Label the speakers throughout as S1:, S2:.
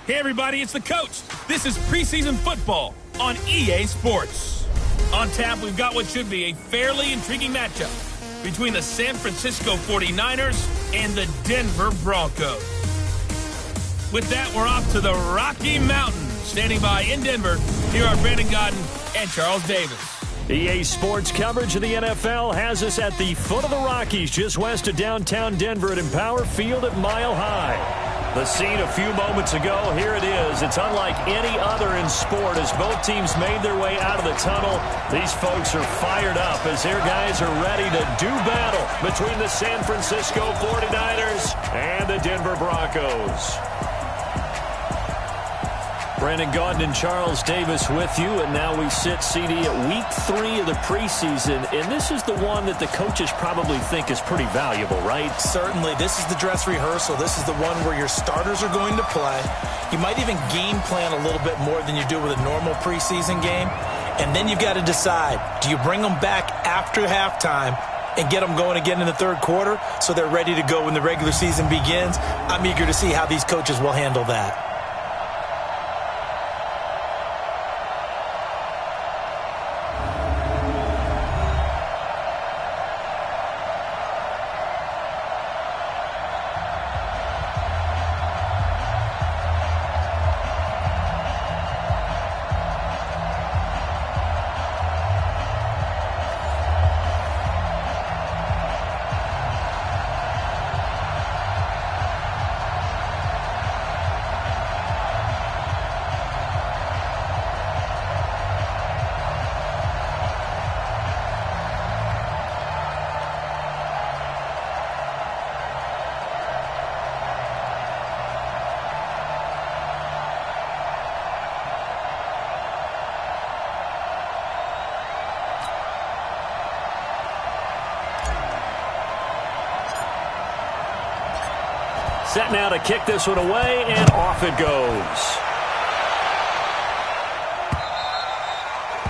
S1: Hey everybody, it's the coach. This is preseason football on EA Sports. On tap, we've got what should be a fairly intriguing matchup between the San Francisco 49ers and the Denver Broncos. With that, we're off to the Rocky Mountains. Standing by in Denver, here are Brandon Godden and Charles Davis.
S2: EA Sports coverage of the NFL has us at the foot of the Rockies, just west of downtown Denver at Empower Field at Mile High. The scene a few moments ago, here it is. It's unlike any other in sport as both teams made their way out of the tunnel. These folks are fired up as their guys are ready to do battle between the San Francisco 49ers and the Denver Broncos. Brandon Gaudin and Charles Davis with you, and now we sit, CD, at week 3 of the preseason, and this is the one that the coaches probably think is pretty valuable, right?
S3: Certainly. This is the dress rehearsal. This is the one where your starters are going to play. You might even game plan a little bit more than you do with a normal preseason game, and then you've got to decide, do you bring them back after halftime and get them going again in the third quarter so they're ready to go when the regular season begins? I'm eager to see how these coaches will handle that.
S2: Set now to kick this one away, and off it goes.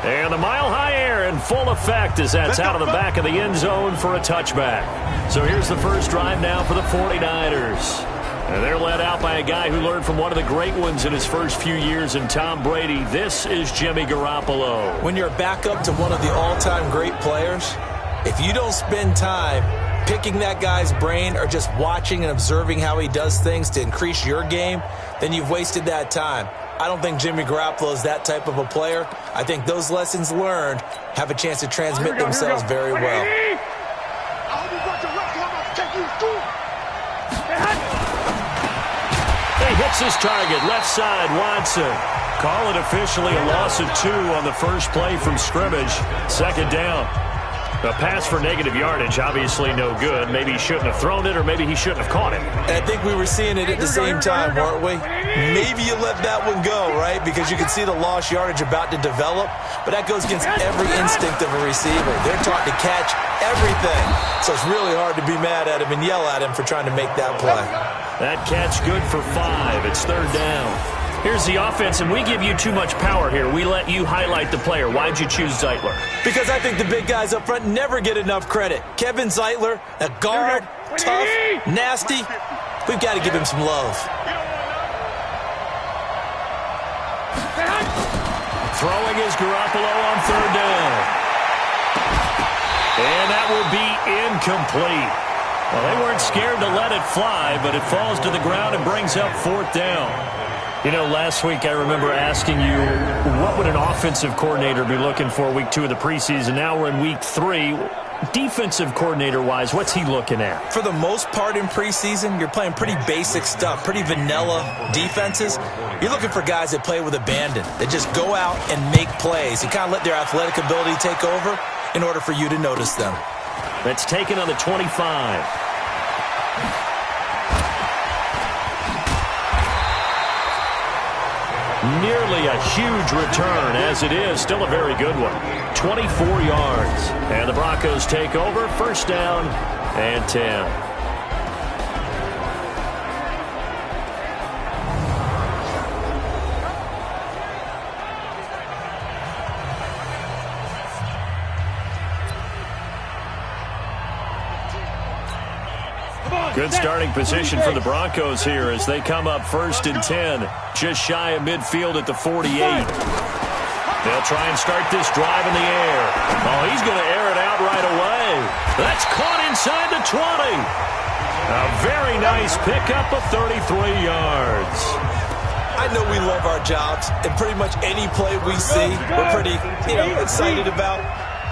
S2: And the mile-high air in full effect as that's out of the back of the end zone for a touchback. So here's the first drive now for the 49ers. And they're led out by a guy who learned from one of the great ones in his first few years in Tom Brady. This is Jimmy Garoppolo.
S3: When you're back up to one of the all-time great players, if you don't spend time picking that guy's brain or just watching and observing how he does things to increase your game, then you've wasted that time. I don't think Jimmy Garoppolo is that type of a player. I think those lessons learned have a chance to transmit themselves very well.
S2: He hits his target, left side, Watson. Call it officially a loss of 2 on the first play from scrimmage. Second down. A pass for negative yardage, obviously no good. Maybe he shouldn't have thrown it, or maybe he shouldn't have caught it.
S3: I think we were seeing it at the same time, weren't we? Maybe you let that one go, right? Because you can see the lost yardage about to develop. But that goes against every instinct of a receiver. They're taught to catch everything. So it's really hard to be mad at him and yell at him for trying to make that play.
S2: That catch good for 5. It's third down. Here's the offense, and we give you too much power here. We let you highlight the player. Why'd you choose Zeitler?
S3: Because I think the big guys up front never get enough credit. Kevin Zeitler, a guard, tough, nasty. We've got to give him some love.
S2: Throwing is Garoppolo on third down. And that will be incomplete. Well, they weren't scared to let it fly, but it falls to the ground and brings up fourth down. You know, last week I remember asking you, what would an offensive coordinator be looking for week 2 of the preseason? Now we're in week 3. Defensive coordinator-wise, what's he looking at?
S3: For the most part in preseason, you're playing pretty basic stuff, pretty vanilla defenses. You're looking for guys that play with abandon, that just go out and make plays and kind of let their athletic ability take over in order for you to notice them.
S2: That's taken on the 25. Nearly a huge return, as it is. Still a very good one. 24 yards. And the Broncos take over. First down and 10. Good starting position for the Broncos here as they come up 1st and 10, just shy of midfield at the 48. They'll try and start this drive in the air. Oh, he's going to air it out right away. That's caught inside the 20. A very nice pickup of 33 yards.
S3: I know we love our jobs, and pretty much any play we see, we're pretty, excited about.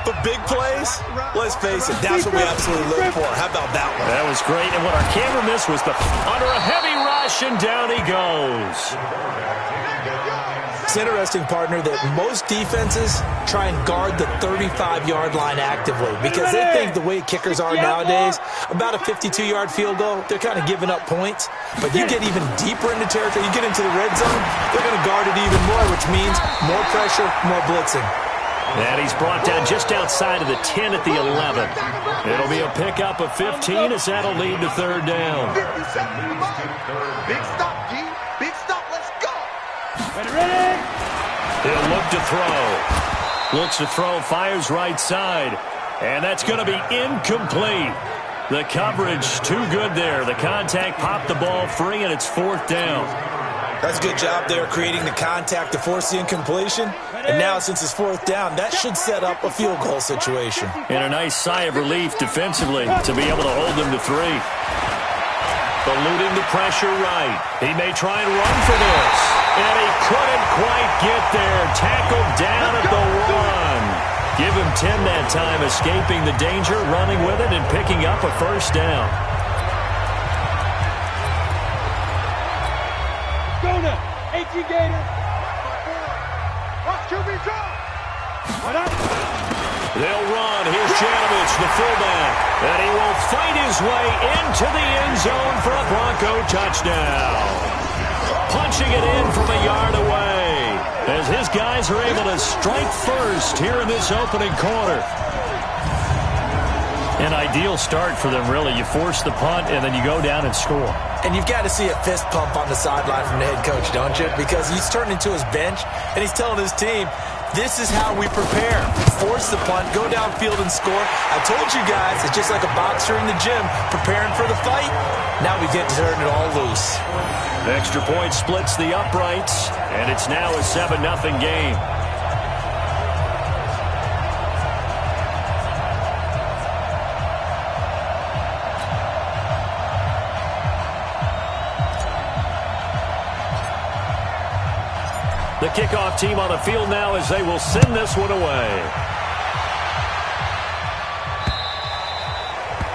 S3: But big plays, let's face it, that's what we absolutely live for. How about that one?
S2: That was great, and what our camera missed was under a heavy rush, and down he goes.
S3: It's interesting, partner, that most defenses try and guard the 35-yard line actively because they think the way kickers are nowadays, about a 52-yard field goal, they're kind of giving up points. But you get even deeper into territory, you get into the red zone, they're going to guard it even more, which means more pressure, more blitzing.
S2: And he's brought down just outside of the 10 at the 11. It'll be a pickup of 15 as that'll lead to 3rd down.
S4: Big stop, G. Big stop. Let's go.
S2: Ready? He'll look to throw. Looks to throw, fires right side. And that's going to be incomplete. The coverage too good there. The contact popped the ball free, and it's 4th down.
S3: That's a good job there creating the contact to force the incompletion. And now, since it's 4th down, that should set up a field goal situation.
S2: And a nice sigh of relief defensively to be able to hold them to 3. Eluding the pressure right. He may try and run for this. And he couldn't quite get there. Tackled down at the 1. Give him 10 that time, escaping the danger, running with it, and picking up a 1st down.
S4: Gator. Watch QB drop.
S2: They'll run. Here's Janovich, the fullback. And he will fight his way into the end zone for a Bronco touchdown. Punching it in from a yard away as his guys are able to strike first here in this opening quarter. An ideal start for them, really. You force the punt, and then you go down and score.
S3: And you've got to see a fist pump on the sideline from the head coach, don't you? Because he's turned into his bench, and he's telling his team, this is how we prepare. Force the punt, go downfield and score. I told you guys, it's just like a boxer in the gym preparing for the fight. Now we get to turn it all loose.
S2: Extra point splits the uprights, and it's now a 7-0 game. The kickoff team on the field now as they will send this one away.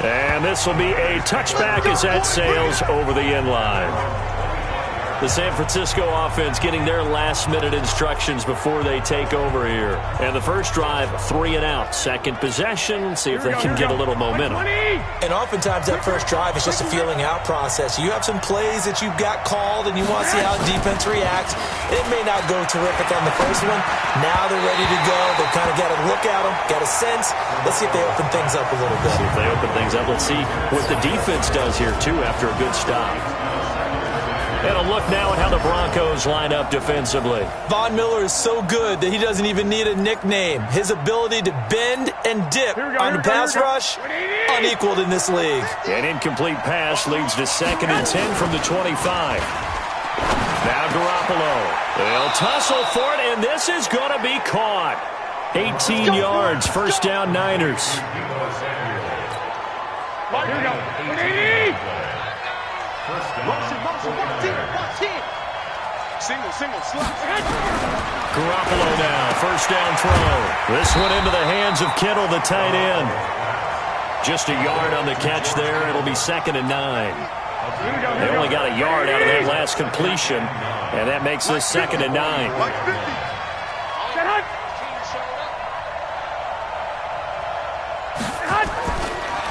S2: And this will be a touchback as that sails over the end line. The San Francisco offense getting their last-minute instructions before they take over here. And the first drive, 3 and out. Second possession, see if they can get a little momentum.
S3: And oftentimes that first drive is just a feeling-out process. You have some plays that you've got called, and you want to see how the defense reacts. It may not go terrific on the first one. Now they're ready to go. They've kind of got to look at them, got a sense. Let's see if they open things up a little bit.
S2: See if they open things up. Let's see what the defense does here, too, after a good stop. And a look now at how the Broncos line up defensively.
S3: Von Miller is so good that he doesn't even need a nickname. His ability to bend and dip on the pass rush, unequaled in this league.
S2: An incomplete pass leads to 2nd and 10 from the 25. Now Garoppolo. They'll tussle for it, and this is going to be caught. 18 yards, 1st down Niners.
S4: Here we go. Single, slot.
S2: Garoppolo now, 1st down throw. This one into the hands of Kittle, the tight end. Just a yard on the catch there. It'll be 2nd and 9. They only got a yard out of that last completion, and that makes this 2nd and 9.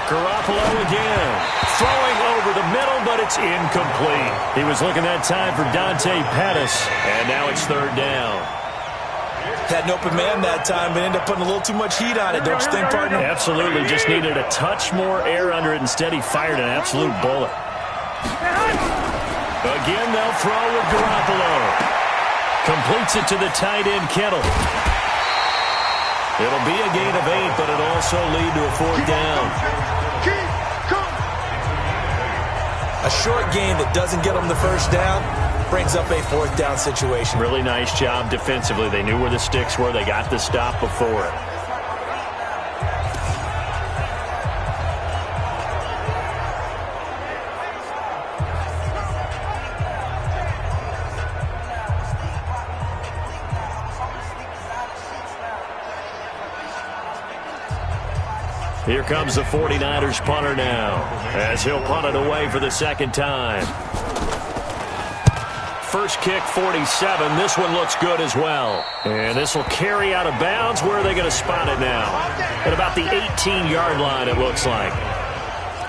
S2: Garoppolo again. Throwing over the middle, but it's incomplete. He was looking that time for Dante Pettis, and now it's 3rd down.
S3: Had an open man that time, but ended up putting a little too much heat on it, don't you think, partner?
S2: Absolutely. Just needed a touch more air under it. Instead, he fired an absolute bullet. Again, they'll throw with Garoppolo. Completes it to the tight end, Kittle. It'll be a gain of 8, but it'll also lead to a 4th down.
S3: A short gain that doesn't get them the first down brings up a fourth down situation.
S2: Really nice job defensively. They knew where the sticks were. They got the stop before it. Here comes the 49ers punter now, as he'll punt it away for the second time. First kick, 47. This one looks good as well. And this will carry out of bounds. Where are they going to spot it now? At about the 18-yard line, it looks like.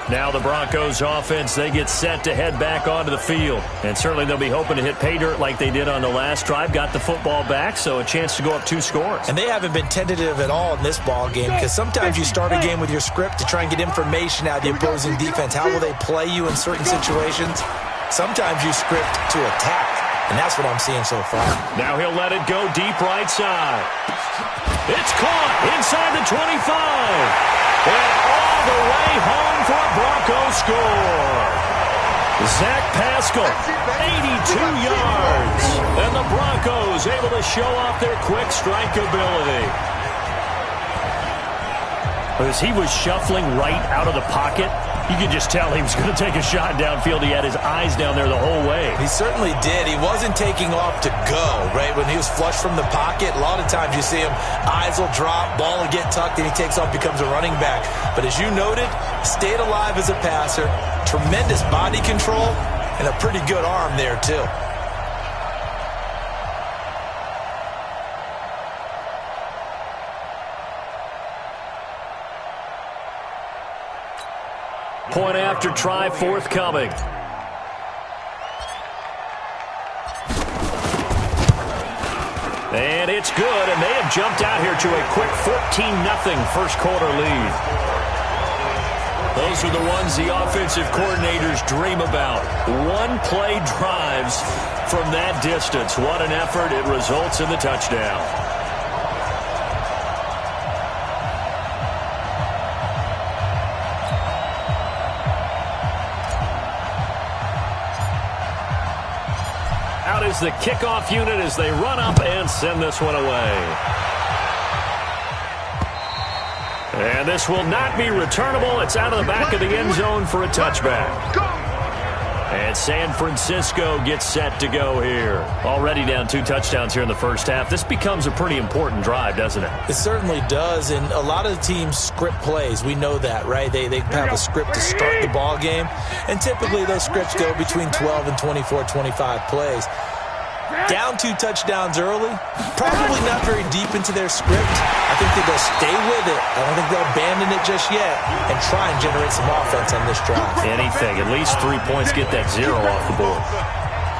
S2: Now the Broncos offense, they get set to head back onto the field. And certainly they'll be hoping to hit pay dirt like they did on the last drive. Got the football back, so a chance to go up 2 scores.
S3: And they haven't been tentative at all in this ball game, because sometimes you start a game with your script to try and get information out of the opposing defense. How will they play you in certain situations? Sometimes you script to attack, and that's what I'm seeing so far.
S2: Now he'll let it go deep right side. It's caught inside the 25. And all the way home for a Broncos score. Zach Pascal, 82 yards. And the Broncos able to show off their quick strike ability. As he was shuffling right out of the pocket, you could just tell he was going to take a shot downfield. He had his eyes down there the whole way.
S3: He certainly did. He wasn't taking off to go, right? When he was flush from the pocket, a lot of times you see him, eyes will drop, ball will get tucked, and he takes off, becomes a running back. But as you noted, stayed alive as a passer, tremendous body control, and a pretty good arm there, too.
S2: Point after try forthcoming. And it's good, and they have jumped out here to a quick 14-0 first quarter lead. Those are the ones the offensive coordinators dream about. One-play drives from that distance. What an effort. It results in the touchdown. Is the kickoff unit as they run up and send this one away. And this will not be returnable. It's out of the back of the end zone for a touchback. And San Francisco gets set to go here. Already down 2 touchdowns here in the first half. This becomes a pretty important drive, doesn't it?
S3: It certainly does, and a lot of the teams script plays. We know that, right? They have a script to start the ball game, and typically those scripts go between 12 and 24, 25 plays. Down 2 touchdowns early, probably not very deep into their script. I think they'll stay with it. I don't think they'll abandon it just yet and try and generate some offense on this drive.
S2: Anything. At least 3 points, get that 0 off the board.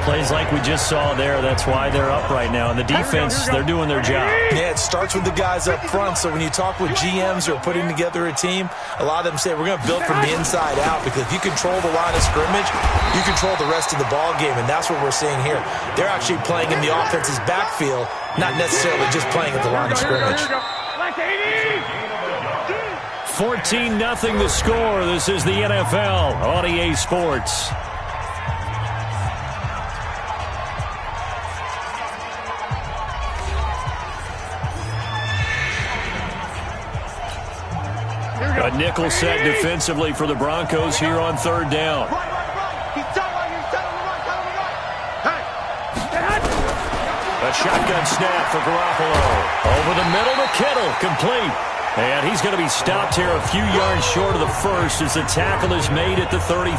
S2: Plays like we just saw there, that's why they're up right now. And the defense, they're doing their job.
S3: Yeah, it starts with the guys up front. So when you talk with GMs who are putting together a team, a lot of them say we're going to build from the inside out, because if you control the line of scrimmage, you control the rest of the ball game, and that's what we're seeing here. They're actually playing in the offense's backfield, not necessarily just playing at the line of scrimmage.
S2: 14-0 the score. This is the NFL on EA Sports. A nickel set defensively for the Broncos here on 3rd down. A shotgun snap for Garoppolo. Over the middle to Kittle, complete. And he's going to be stopped here a few yards short of the first as the tackle is made at the 33.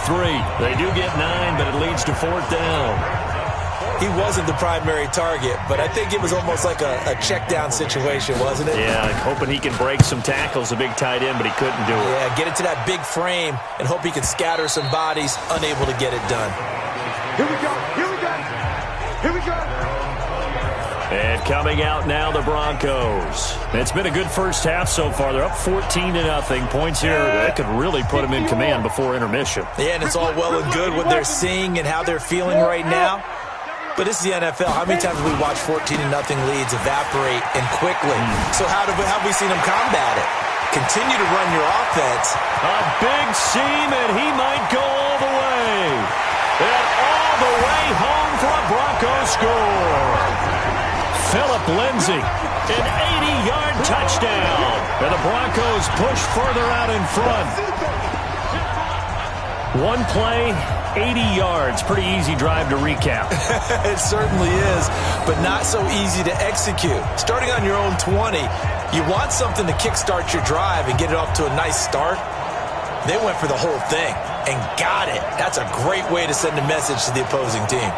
S2: They do get 9, but it leads to 4th down.
S3: He wasn't the primary target, but I think it was almost like a check down situation, wasn't it?
S2: Yeah, hoping he can break some tackles, a big tight end, but he couldn't do it.
S3: Yeah, get it to that big frame and hope he can scatter some bodies, unable to get it done.
S4: Here we go, here we go, here we go.
S2: And coming out now, the Broncos. It's been a good first half so far. They're up 14-0. Points here that could really put them in command before intermission.
S3: Yeah, and it's all well and good what they're seeing and how they're feeling right now. But this is the NFL. How many times have we watched 14-0 leads evaporate and quickly? So how have we seen them combat it? Continue to run your offense.
S2: A big seam, and he might go all the way. And all the way home for a Broncos score. Phillip Lindsay, an 80-yard touchdown. And the Broncos push further out in front. One play, 80 yards. Pretty easy drive to recap.
S3: It certainly is, but not so easy to execute. Starting on your own 20, you want something to kickstart your drive and get it off to a nice start. They went for the whole thing and got it. That's a great way to send a message to the opposing team.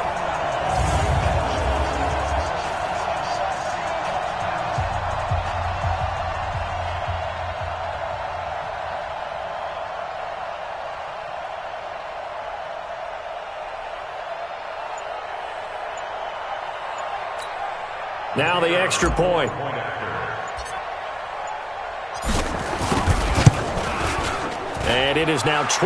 S2: Now the extra point. And it is now 21-0.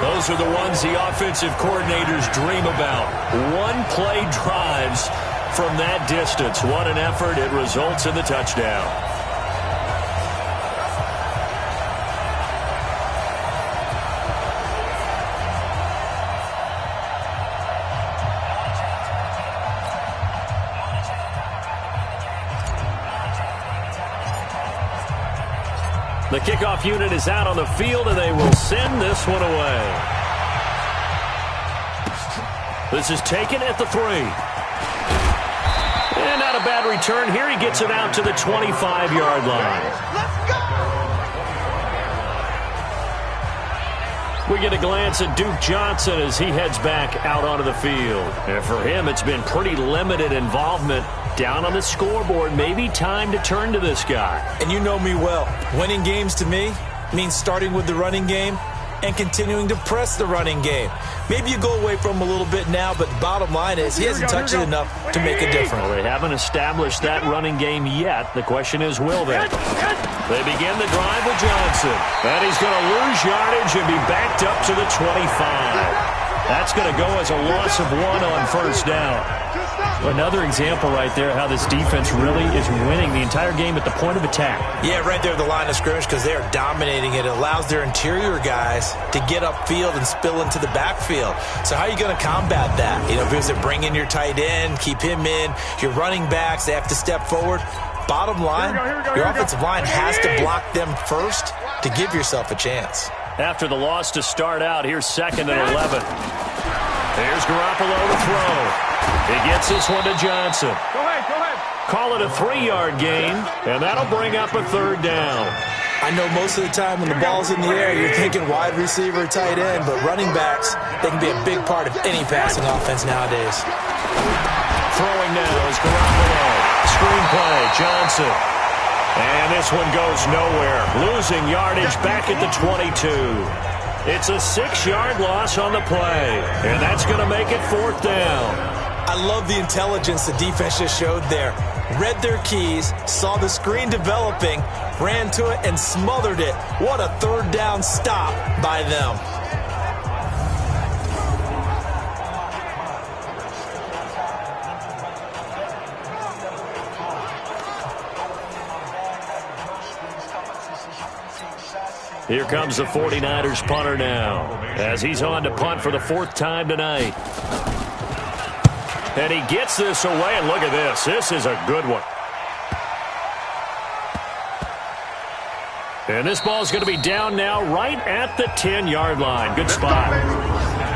S2: Those are the ones the offensive coordinators dream about. One-play drives from that distance. What an effort. It results in the touchdown. The kickoff unit is out on the field, and they will send this one away. This is taken at the 3. And not a bad return here. He gets it out to the 25-yard line.
S4: Let's go!
S2: We get a glance at Duke Johnson as he heads back out onto the field. And for him, it's been pretty limited involvement. Down on the scoreboard, maybe time to turn to this guy.
S3: And you know me well. Winning games to me means starting with the running game and continuing to press the running game. Maybe you go away from him a little bit now, but the bottom line is he hasn't touched it enough to make a difference.
S2: Well, they haven't established that running game yet. The question is, will they? They begin the drive with Johnson. And he's going to lose yardage and be backed up to the 25. That's going to go as a loss of 1 on first down. Another example right there how this defense really is winning the entire game at the point of attack.
S3: Yeah, right there at the line of scrimmage because they are dominating it. It allows their interior guys to get upfield and spill into the backfield. So how are you going to combat that? You know, because they bring in your tight end, keep him in. Your running backs, they have to step forward. Bottom line, your offensive line has to block them first to give yourself a chance.
S2: After the loss to start out, here's 2nd and 11. Here's Garoppolo to throw. He gets this one to Johnson.
S4: Go ahead.
S2: Call it a 3-yard gain, and that'll bring up a 3rd down.
S3: I know most of the time when the ball's in the air, you're thinking wide receiver, tight end, but running backs, they can be a big part of any passing offense nowadays.
S2: Throwing now is Garoppolo. Screenplay, Johnson. And this one goes nowhere. Losing yardage back at the 22. It's a 6-yard loss on the play. And that's going to make it 4th down.
S3: I love the intelligence the defense just showed there. Read their keys, saw the screen developing, ran to it, and smothered it. What a 3rd down stop by them.
S2: Here comes the 49ers punter now as he's on to punt for the 4th time tonight. And he gets this away, and look at this. This is a good one. And this ball's going to be down now right at the 10-yard line. Good spot.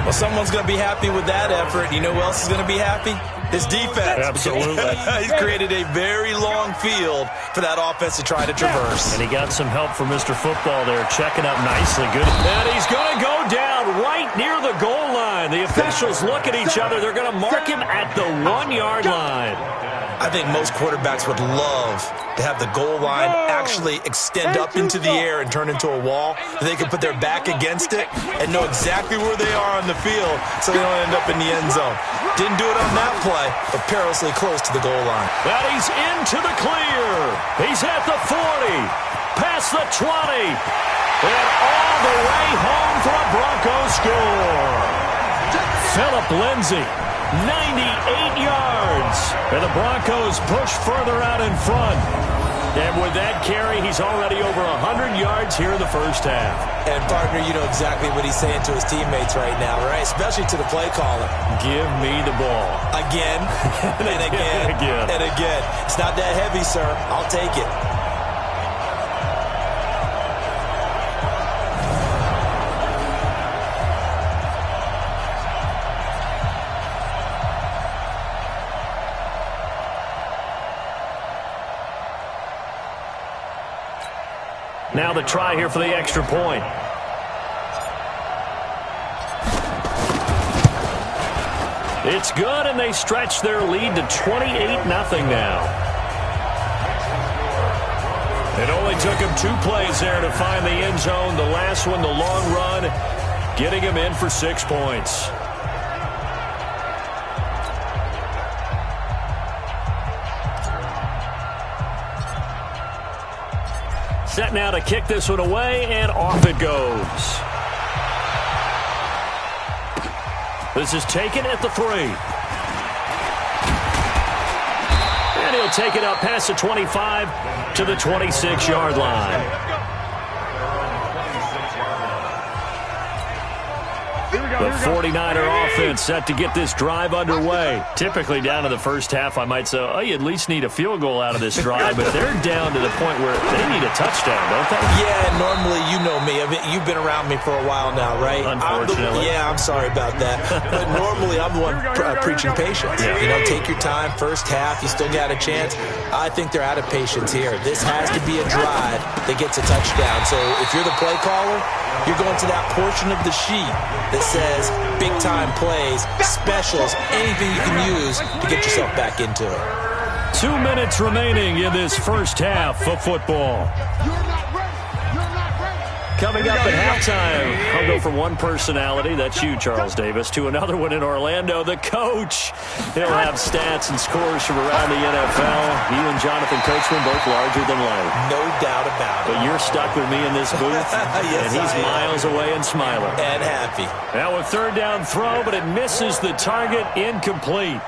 S3: Well, someone's going to be happy with that effort. You know who else is going to be happy? His defense.
S2: Absolutely.
S3: He's created a very long field for that offense to try to traverse.
S2: And he got some help from Mr. Football there, checking up nicely. Good. And he's going to go down right near the goal line. The officials look at each other. They're going to mark him at the 1-yard line.
S3: I think most quarterbacks would love to have the goal line actually extend up into the air and turn into a wall. They can put their back against it and know exactly where they are on the field so they don't end up in the end zone. Didn't do it on that play, but perilously close to the goal line.
S2: Now he's into the clear. He's at the 40, past the 20, and all the way home for a Broncos score. Phillip Lindsay 98 yards. And the Broncos push further out in front. And with that carry, he's already over 100 yards here in the first half.
S3: And, partner, you know exactly what he's saying to his teammates right now, right? Especially to the play caller.
S2: Give me the ball.
S3: Again, and again, and again. It's not that heavy, sir. I'll take it.
S2: Now the try here for the extra point. It's good, and they stretch their lead to 28-0 now. It only took him 2 plays there to find the end zone. The last one, the long run, getting him in for 6 points. Set now to kick this one away, and off it goes. This is taken at the 3. And he'll take it up past the 25 to the 26-yard line. The 49er offense set to get this drive underway. Typically down to the first half, I might say, oh, you at least need a field goal out of this drive, but they're down to the point where they need a touchdown, don't they?
S3: Yeah, normally, you know me. You've been around me for a while now, right?
S2: Unfortunately.
S3: I'm sorry about that. But normally, I'm the one preaching patience.
S2: Yeah.
S3: You know, take your time, first half, you still got a chance. I think they're out of patience here. This has to be a drive that gets a touchdown. So if you're the play caller, you're going to that portion of the sheet that says big-time plays, specials, anything you can use to get yourself back into it.
S2: 2 minutes remaining in this first half of football. Coming up at halftime, I'll go from one personality, that's you, Charles Davis, to another one in Orlando, the coach. He'll have stats and scores from around the NFL. You and Jonathan Coachman both larger than life.
S3: No doubt about it.
S2: But you're stuck with me in this booth,
S3: yes,
S2: and he's miles away and smiling.
S3: And happy.
S2: Now a third down throw, but it misses the target, incomplete.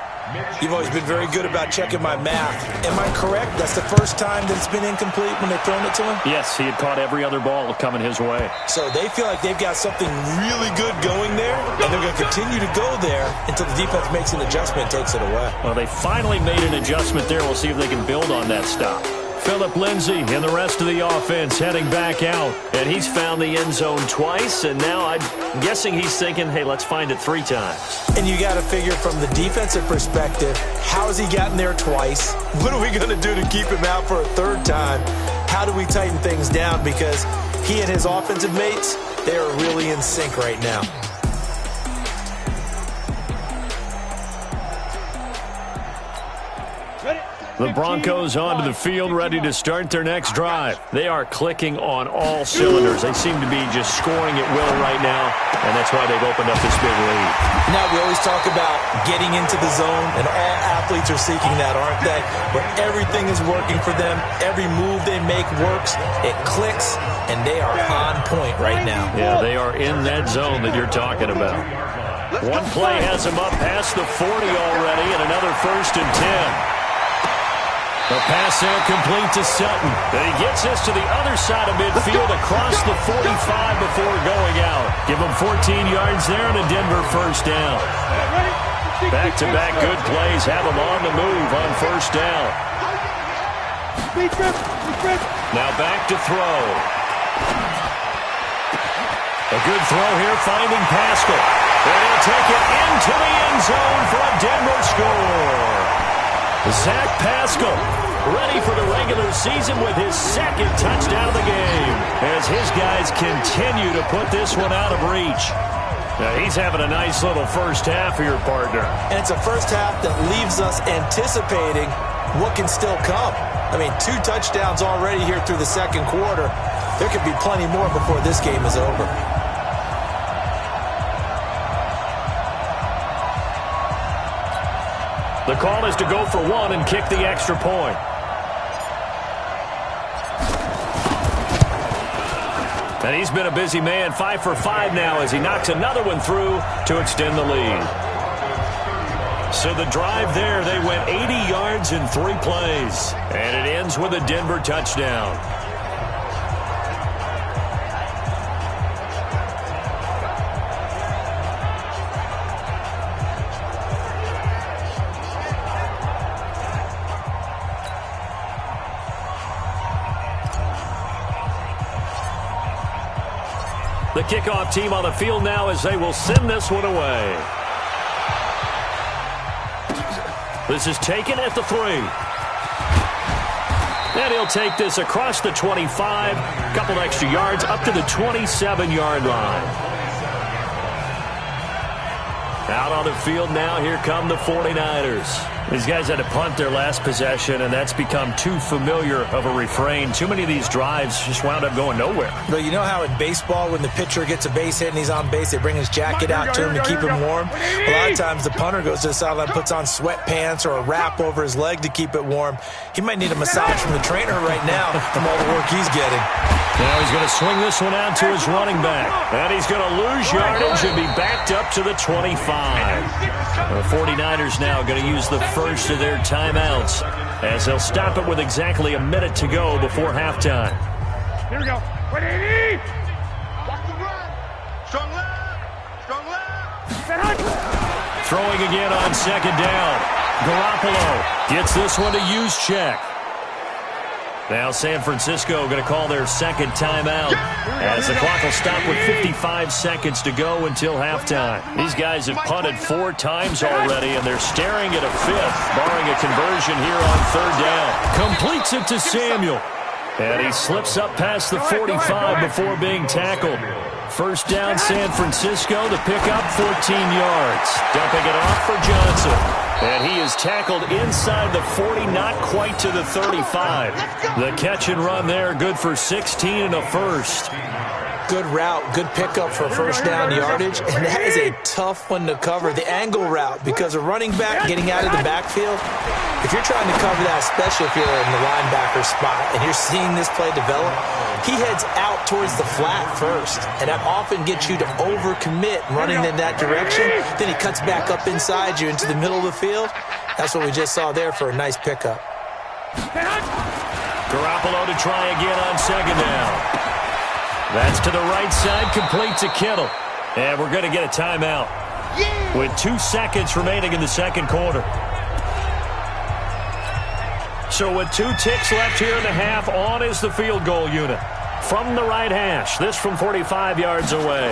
S3: You've always been very good about checking my math. Am I correct? That's the first time that it's been incomplete when they've thrown it to him?
S2: Yes, he had caught every other ball coming his way.
S3: So they feel like they've got something really good going there, and they're going to continue to go there until the defense makes an adjustment and takes it away.
S2: Well, they finally made an adjustment there. We'll see if they can build on that stop. Phillip Lindsay and the rest of the offense heading back out. And he's found the end zone twice, and now I'm guessing he's thinking, hey, let's find it 3 times.
S3: And you got to figure from the defensive perspective, how has he gotten there twice? What are we going to do to keep him out for a 3rd time? How do we tighten things down? Because he and his offensive mates, they are really in sync right now.
S2: The Broncos onto the field, ready to start their next drive. They are clicking on all cylinders. They seem to be just scoring at will right now, and that's why they've opened up this big lead.
S3: Now, we always talk about getting into the zone, and all athletes are seeking that, aren't they? Where everything is working for them, every move they make works, it clicks, and they are on point right now.
S2: Yeah, they are in that zone that you're talking about. One play has them up past the 40 already, and another 1st and 10. The pass there complete to Sutton. But he gets this to the other side of midfield across the 45 before going out. Give him 14 yards there and a Denver 1st down. Back-to-back good plays have him on the move on 1st down. Now back to throw. A good throw here finding Pascal. And he'll take it into the end zone for a Denver score. Zach Pascal ready for the regular season with his 2nd touchdown of the game as his guys continue to put this one out of reach. Now, he's having a nice little first half here, partner.
S3: And it's a first half that leaves us anticipating what can still come. I mean, 2 touchdowns already here through the 2nd quarter. There could be plenty more before this game is over.
S2: The call is to go for 1 and kick the extra point. And he's been a busy man, 5 for 5 now as he knocks another one through to extend the lead. So the drive there, they went 80 yards in 3 plays. And it ends with a Denver touchdown. The kickoff team on the field now as they will send this one away. This is taken at the 3. And he'll take this across the 25, a couple extra yards up to the 27-yard line. Out on the field now, here come the 49ers. These guys had to punt their last possession, and that's become too familiar of a refrain. Too many of these drives just wound up going nowhere.
S3: But you know how in baseball, when the pitcher gets a base hit and he's on base, they bring his jacket out to him to keep him warm? A lot of times the punter goes to the sideline, puts on sweatpants or a wrap over his leg to keep it warm. He might need a massage from the trainer right now from all the work he's getting.
S2: Now he's going to swing this one out to his running back. And he's going to lose yardage and be backed up to the 25. The 49ers now going to use the first of their timeouts as they'll stop it with exactly a minute to go before halftime.
S4: Here we go. Wait, watch the run. Strong left. Strong left.
S2: Throwing again on second down. Garoppolo gets this one to use check. Now San Francisco going to call their second timeout as the clock will stop with 55 seconds to go until halftime. These guys have punted 4 times already, and they're staring at a 5th, barring a conversion here on 3rd down. Completes it to Samuel. And he slips up past the 45 before being tackled. First down, San Francisco. The pickup, 14 yards. Dumping it off for Johnson. And he is tackled inside the 40, not quite to the 35. The catch and run there, good for 16 and a first.
S3: Good route, good pickup for first down yardage, and that is a tough one to cover, the angle route, because a running back getting out of the backfield, if you're trying to cover that, especially if you're in the linebacker spot and you're seeing this play develop, he heads out towards the flat first, and that often gets you to overcommit running in that direction. Then he cuts back up inside you into the middle of the field. That's what we just saw there for a nice pickup.
S2: Garoppolo to try again on second down. That's to the right side, complete to Kittle. And we're going to get a timeout with 2 seconds remaining in the second quarter. So with 2 ticks left here in the half, on is the field goal unit. From the right hash, this from 45 yards away.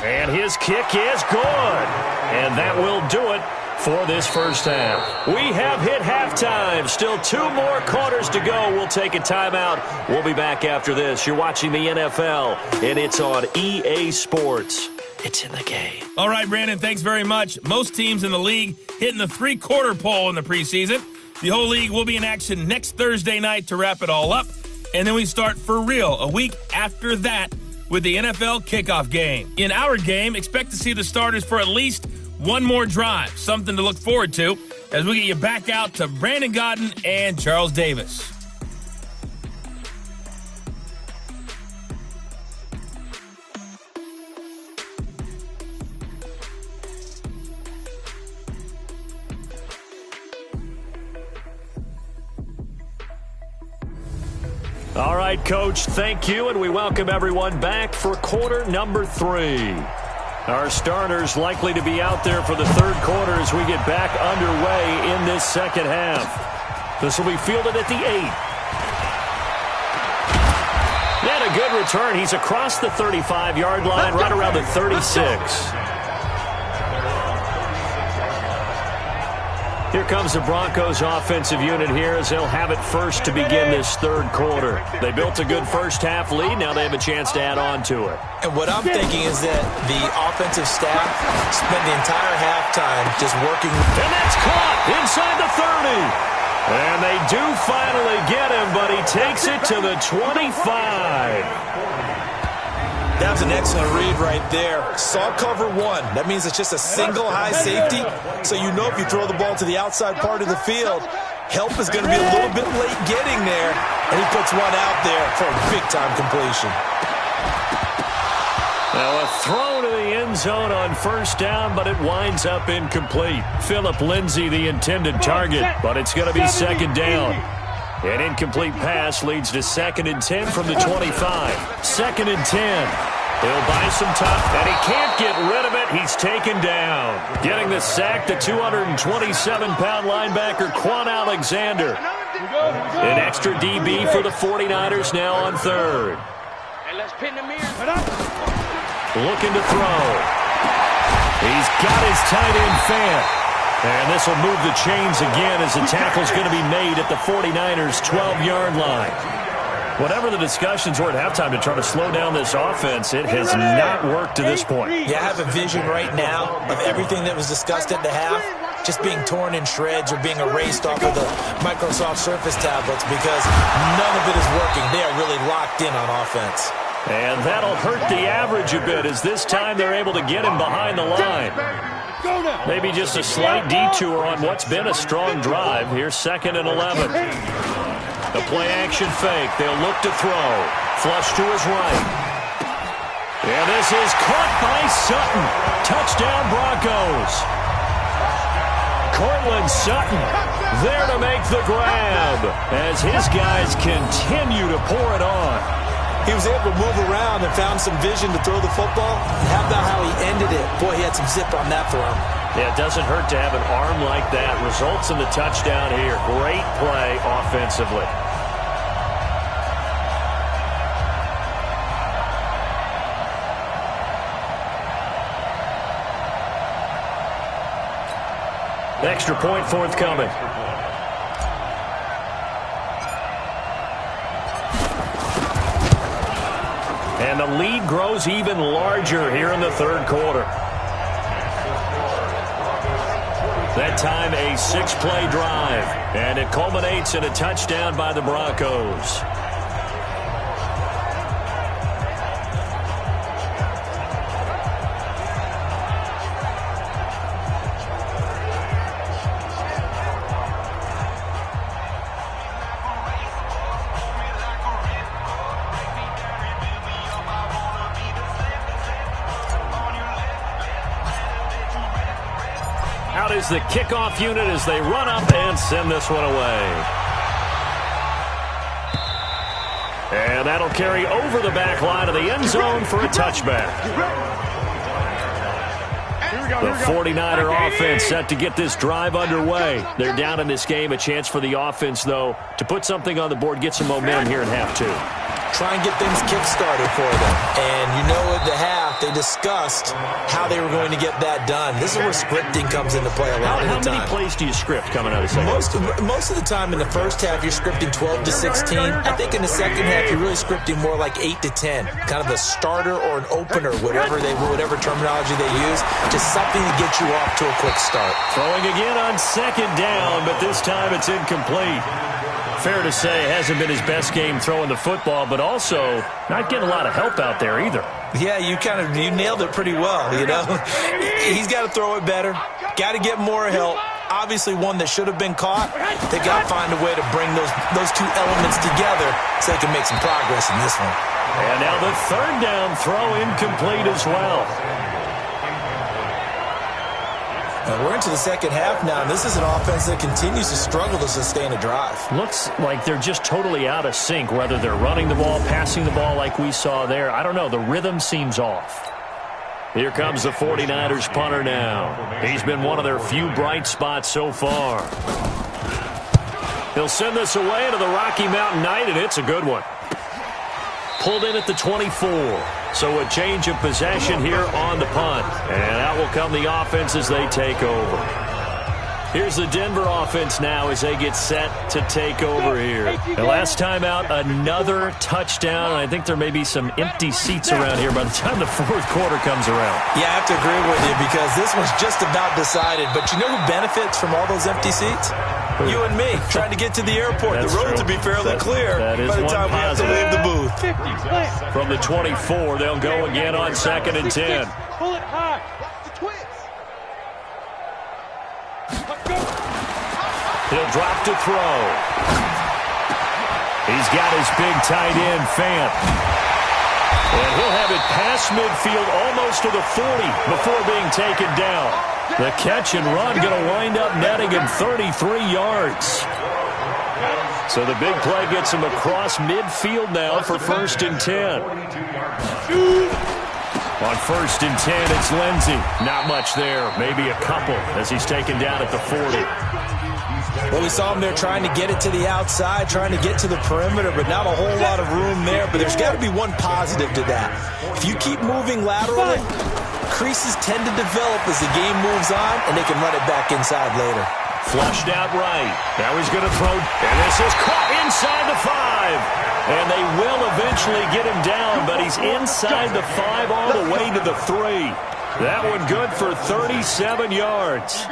S2: And his kick is good. And that will do it for this first half. We have hit halftime. Still 2 more quarters to go. We'll take a timeout. We'll be back after this. You're watching the NFL, and it's on EA Sports. It's in the game.
S1: All right, Brandon, thanks very much. Most teams in the league hitting the 3-quarter pole in the preseason. The whole league will be in action next Thursday night to wrap it all up. And then we start for real a week after that with the NFL kickoff game. In our game, expect to see the starters for at least one more drive, something to look forward to as we get you back out to Brandon Godden and Charles Davis.
S2: All right, Coach, thank you, and we welcome everyone back for quarter number 3. Our starters likely to be out there for the third quarter as we get back underway in this second half. This will be fielded at the 8. And a good return. He's across the 35-yard line, right around the 36. Here comes the Broncos offensive unit here as they'll have it first to begin this third quarter. They built a good first half lead. Now they have a chance to add on to it.
S3: And what I'm thinking is that the offensive staff spent the entire halftime just working.
S2: And that's caught inside the 30. And they do finally get him, but he takes it to the 25.
S3: That was an excellent read right there. Saw cover 1. That means it's just a single high safety. So you know if you throw the ball to the outside part of the field, help is going to be a little bit late getting there. And he puts one out there for a big-time completion.
S2: Now a throw to the end zone on first down, but it winds up incomplete. Phillip Lindsay the intended target, but it's going to be second down. An incomplete pass leads to 2nd and 10 from the 25. 2nd and 10. He'll buy some time, and he can't get rid of it. He's taken down. Getting the sack, the 227-pound linebacker, Quan Alexander. An extra DB for the 49ers now on 3rd. Looking to throw. He's got his tight end Fant. And this will move the chains again as the tackle's going to be made at the 49ers' 12-yard line. Whatever the discussions were at halftime to try to slow down this offense, it has not worked to this point.
S3: Yeah, I have a vision right now of everything that was discussed at the half just being torn in shreds or being erased off of the Microsoft Surface tablets because none of it is working. They are really locked in on offense.
S2: And that'll hurt the average a bit as this time they're able to get him behind the line. Maybe just a slight detour on what's been a strong drive. Here's 2nd and 11. The play-action fake. They'll look to throw. Flush to his right. And this is caught by Sutton. Touchdown Broncos. Cortland Sutton there to make the grab as his guys continue to pour it on.
S3: He was able to move around and found some vision to throw the football. How about how he ended it? Boy, he had some zip on that throw.
S2: Yeah, it doesn't hurt to have an arm like that. Results in the touchdown here. Great play offensively. Extra point forthcoming. And the lead grows even larger here in the 3rd quarter. That time a 6-play drive, and it culminates in a touchdown by the Broncos. Out is the kickoff unit as they run up and send this one away. And that'll carry over the back line of the end zone for a touchback. The 49er offense set to get this drive underway. They're down in this game. A chance for the offense, though, to put something on the board, get some momentum here in half 2.
S3: Try and get things kick-started for them. And you know at the half, they discussed how they were going to get that done. This is where scripting comes into play a lot of the time.
S2: How many plays do you script coming out of the second?
S3: Most of the time in the first half, you're scripting 12 to 16. I think in the second half, you're really scripting more like 8 to 10. Kind of a starter or an opener, whatever terminology they use. Just something to get you off to a quick start.
S2: Throwing again on 2nd down, but this time it's incomplete. Fair to say, hasn't been his best game throwing the football, but also not getting a lot of help out there either.
S3: Yeah, you nailed it pretty well, you know. He's got to throw it better. Got to get more help. Obviously one that should have been caught. They got to find a way to bring those two elements together so they can make some progress in this one.
S2: And now the 3rd down throw incomplete as well.
S3: We're into the second half now, and this is an offense that continues to struggle to sustain a drive.
S2: Looks like they're just totally out of sync, whether they're running the ball, passing the ball like we saw there. I don't know. The rhythm seems off. Here comes the 49ers punter now. He's been one of their few bright spots so far. He'll send this away to the Rocky Mountain Knight, and it's a good one. Pulled in at the 24. So a change of possession here on the punt. And out will come the offense as they take over. Here's the Denver offense now as they get set to take over here. And last time out, another touchdown. I think there may be some empty seats around here by the time the 4th quarter comes around.
S3: Yeah, I have to agree with you because this one's just about decided. But you know who benefits from all those empty seats? You and me, trying to get to the airport.
S2: That's
S3: the roads
S2: true.
S3: will be fairly clear
S2: by the time
S3: we have to leave the booth.
S2: From the 24, they'll go again on 2nd and 10.
S4: Pull it high. The twins.
S2: He'll drop to throw. He's got his big tight end, Fant. And he'll have it past midfield almost to the 40 before being taken down. The catch and run going to wind up netting him 33 yards. So the big play gets him across midfield now for 1st and 10. On 1st and 10, it's Lindsey. Not much there. Maybe a couple as he's taken down at the 40.
S3: Well, we saw him there trying to get it to the outside, trying to get to the perimeter, but not a whole lot of room there. But there's got to be one positive to that. If you keep moving laterally, creases tend to develop as the game moves on, and they can run it back inside later.
S2: Flushed out right. Now he's going to throw, and this is caught inside the 5. And they will eventually get him down, but he's inside the 5 all the way to the 3. That one good for 37 yards.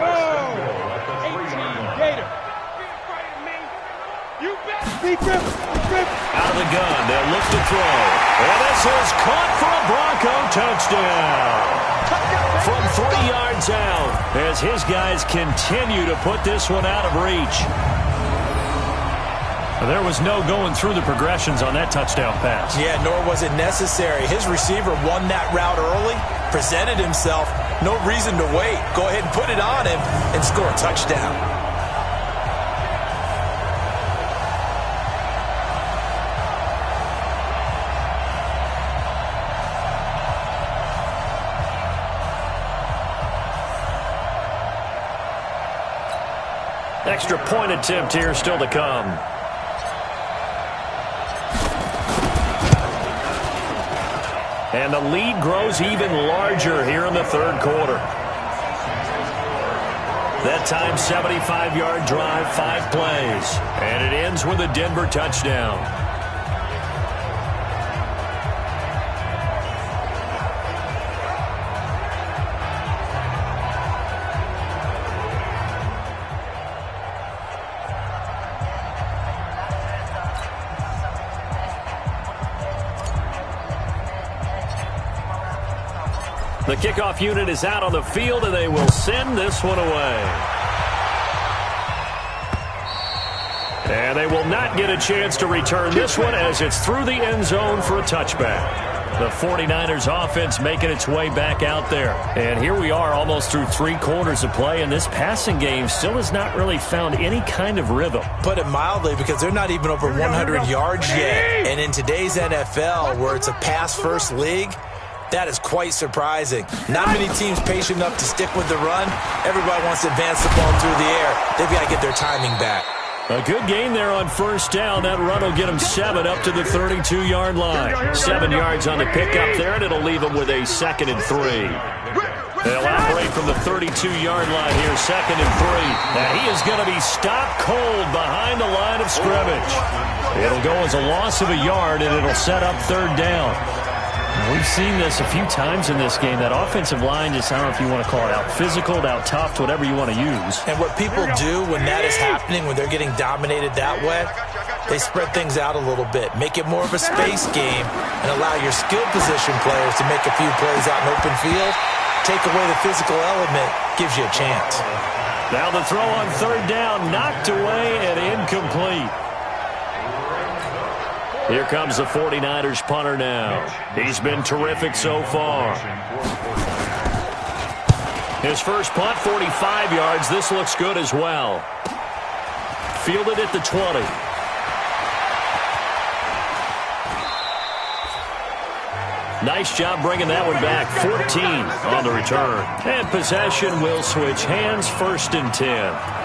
S2: Out of the gun, they'll look to throw. And this is caught for a Bronco touchdown. From 3 yards out, as his guys continue to put this one out of reach. There was no going through the progressions on that touchdown pass.
S3: Yeah, nor was it necessary. His receiver won that route early, presented himself. No reason to wait. Go ahead and put it on him and score a touchdown.
S2: Extra point attempt here still to come. And the lead grows even larger here in the 3rd quarter. That time, 75-yard drive, 5 plays. And it ends with a Denver touchdown. The kickoff unit is out on the field, and they will send this one away. And they will not get a chance to return this one as it's through the end zone for a touchback. The 49ers offense making its way back out there. And here we are almost through 3 quarters of play, and this passing game still has not really found any kind of rhythm.
S3: Put it mildly, because they're not even over 100 yards yet. And in today's NFL, where it's a pass-first league, that is quite surprising. Not many teams patient enough to stick with the run. Everybody wants to advance the ball through the air. They've got to get their timing back.
S2: A good gain there on 1st down. That run will get them 7 up to the 32-yard line. 7 yards on the pickup there, and it'll leave them with a 2nd and 3. They'll operate from the 32-yard line here, 2nd and 3. Now he is going to be stopped cold behind the line of scrimmage. It'll go as a loss of a yard, and it'll set up 3rd down. We've seen this a few times in this game. That offensive line just, I don't know if you want to call it out physical, out tough, whatever you want to use.
S3: And what people do when that is happening, when they're getting dominated that way, they spread things out a little bit. Make it more of a space game and allow your skill position players to make a few plays out in open field. Take away the physical element, gives you a chance.
S2: Now the throw on 3rd down, knocked away and incomplete. Here comes the 49ers punter now. He's been terrific so far. His first punt, 45 yards. This looks good as well. Fielded at the 20. Nice job bringing that one back. 14 on the return. And possession will switch hands, 1st and 10.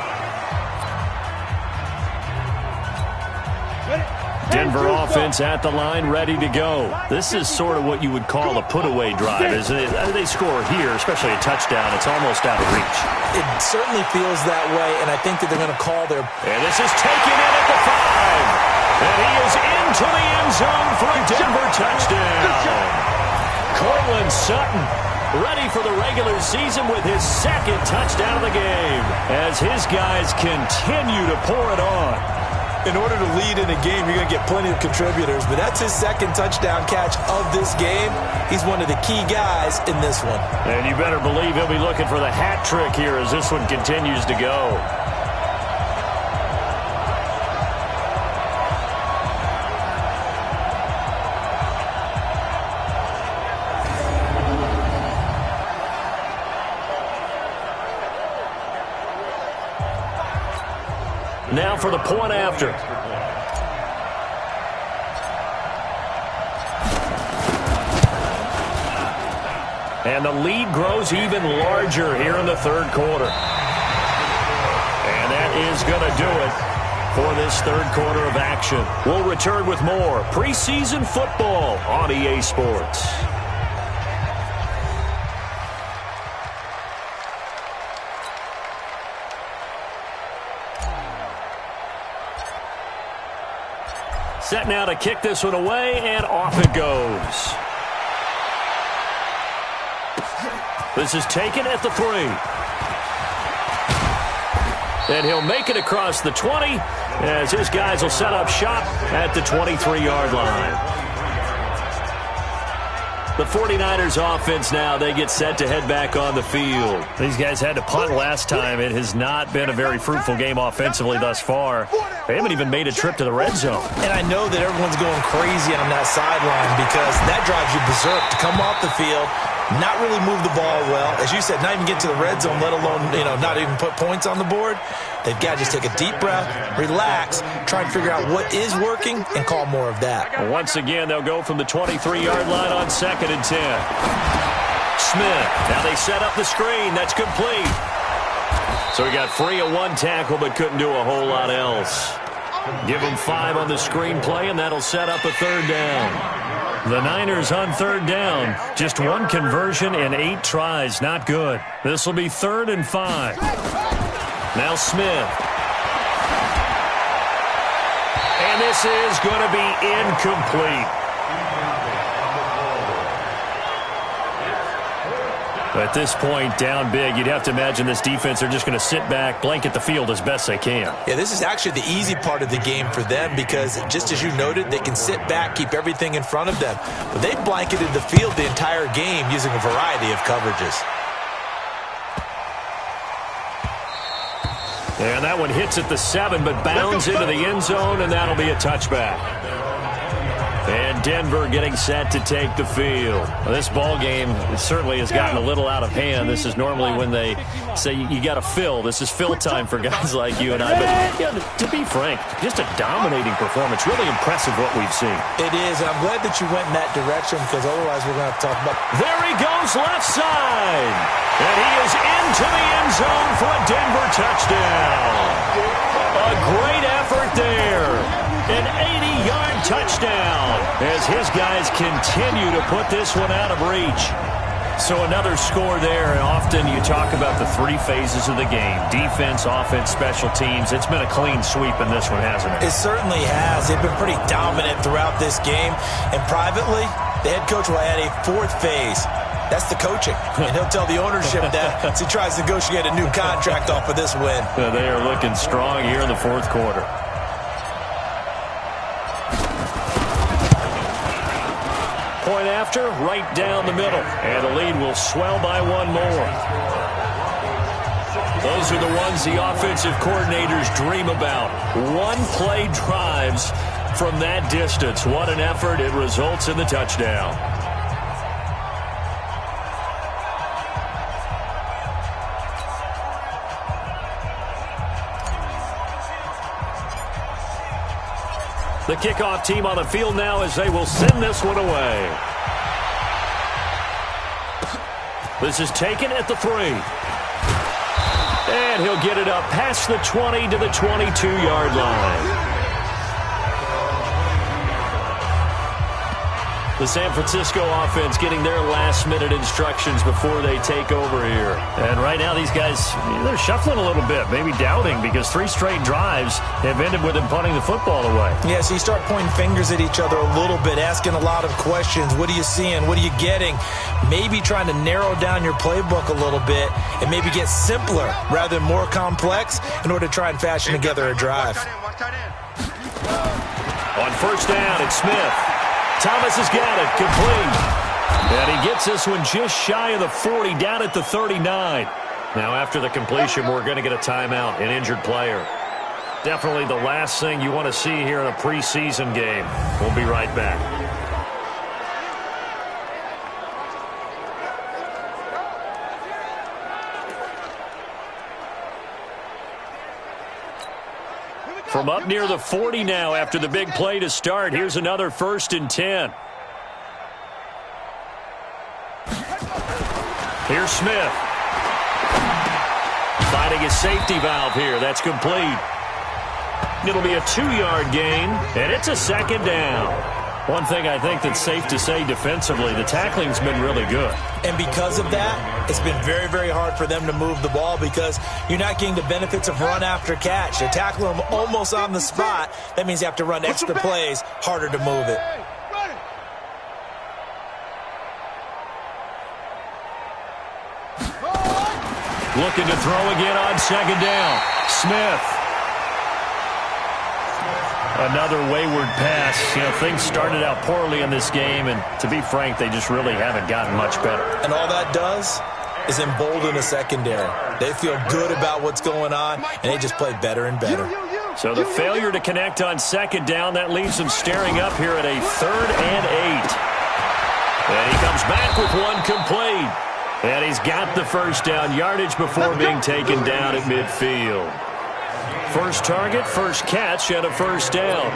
S2: Denver offense at the line, ready to go. This is sort of what you would call a put-away drive. As they score here, especially a touchdown, it's almost out of reach.
S3: It certainly feels that way, and I think that they're going to call their...
S2: And this is taken in at the 5. And he is into the end zone for a Denver touchdown. Cortland Sutton ready for the regular season with his 2nd touchdown of the game as his guys continue to pour it on.
S3: In order to lead in a game, you're going to get plenty of contributors, but that's his 2nd touchdown catch of this game. He's one of the key guys in this one.
S2: And you better believe he'll be looking for the hat trick here as this one continues to go. Now for the point after. And the lead grows even larger here in the third quarter. And that is going to do it for this third quarter of action. We'll return with more preseason football on EA Sports. Set now to kick this one away, and off it goes. This is taken at the 3. And he'll make it across the 20 as his guys will set up shop at the 23-yard line. The 49ers offense now, they get set to head back on the field. These guys had to punt last time. It has not been a very fruitful game offensively thus far. They haven't even made a trip to the red zone.
S3: And I know that everyone's going crazy on that sideline because that drives you berserk to come off the field, not really move the ball well. As you said, not even get to the red zone, let alone, not even put points on the board. They've got to just take a deep breath, relax, try and figure out what is working, and call more of that.
S2: Well, once again, they'll go from the 23-yard line on 2nd and 10. Smith, now they set up the screen. That's complete. So he got free of one tackle but couldn't do a whole lot else. Give him 5 on the screen play, and that'll set up a third down. The Niners on third down. Just one conversion in 8 tries. Not good. This will be 3rd and 5. Now Smith. And this is going to be incomplete. At this point, down big, you'd have to imagine this defense are just going to sit back, blanket the field as best they can.
S3: Yeah, this is actually the easy part of the game for them because, just as you noted, they can sit back, keep everything in front of them. But they blanketed the field the entire game using a variety of coverages.
S2: And that one hits at the 7, but bounds into the end zone, and that'll be a touchback. And Denver getting set to take the field. Well, this ball game certainly has gotten a little out of hand. This is normally when they say you got to fill. This is fill time for guys like you and I. But to be frank, just a dominating performance. Really impressive what we've seen.
S3: It is, and I'm glad that you went in that direction because otherwise we're going to have to talk about.
S2: There he goes, left side. And he is into the end zone for a Denver touchdown. A great effort there. An 80-yard touchdown as his guys continue to put this one out of reach. So another score there, and often you talk about the 3 phases of the game. Defense, offense, special teams. It's been a clean sweep in this one, hasn't it?
S3: It certainly has. They've been pretty dominant throughout this game. And privately, the head coach will add a 4th phase. That's the coaching. And he'll tell the ownership that as he tries to negotiate a new contract off of this win.
S2: They are looking strong here in the 4th quarter. Point after, right down the middle. And the lead will swell by 1 more. Those are the ones the offensive coordinators dream about. One-play drives from that distance. What an effort. It results in the touchdown. The kickoff team on the field now as they will send this one away. This is taken at the 3. And he'll get it up past the 20 to the 22-yard line. The San Francisco offense getting their last-minute instructions before they take over here. And right now these guys, they're shuffling a little bit, maybe doubting, because 3 straight drives have ended with them punting the football away.
S3: Yeah, so you start pointing fingers at each other a little bit, asking a lot of questions. What are you seeing? What are you getting? Maybe trying to narrow down your playbook a little bit and maybe get simpler rather than more complex in order to try and fashion together a drive.
S2: On first down, it's Smith. Thomas has got it, complete. And he gets this one just shy of the 40, down at the 39. Now after the completion, we're going to get a timeout, an injured player. Definitely the last thing you want to see here in a preseason game. We'll be right back. From up near the 40 now after the big play to start. Here's another 1st and 10. Here's Smith. Finding his safety valve here. That's complete. It'll be a 2-yard gain, and it's a 2nd down. One thing I think that's safe to say defensively, the tackling's been really good.
S3: And because of that, it's been very, very hard for them to move the ball because you're not getting the benefits of run after catch. They tackle them almost on the spot. That means you have to run extra plays, harder to move it.
S2: Looking to throw again on 2nd down. Smith. Another wayward pass. You know, things started out poorly in this game, and to be frank, they just really haven't gotten much better.
S3: And all that does is embolden a secondary. They feel good about what's going on, and they just play better and better.
S2: So the failure to connect on 2nd down, that leaves them staring up here at a 3rd and 8. And he comes back with one complete. And he's got the 1st down yardage before being taken down at midfield. First target, 1st catch, and a 1st down.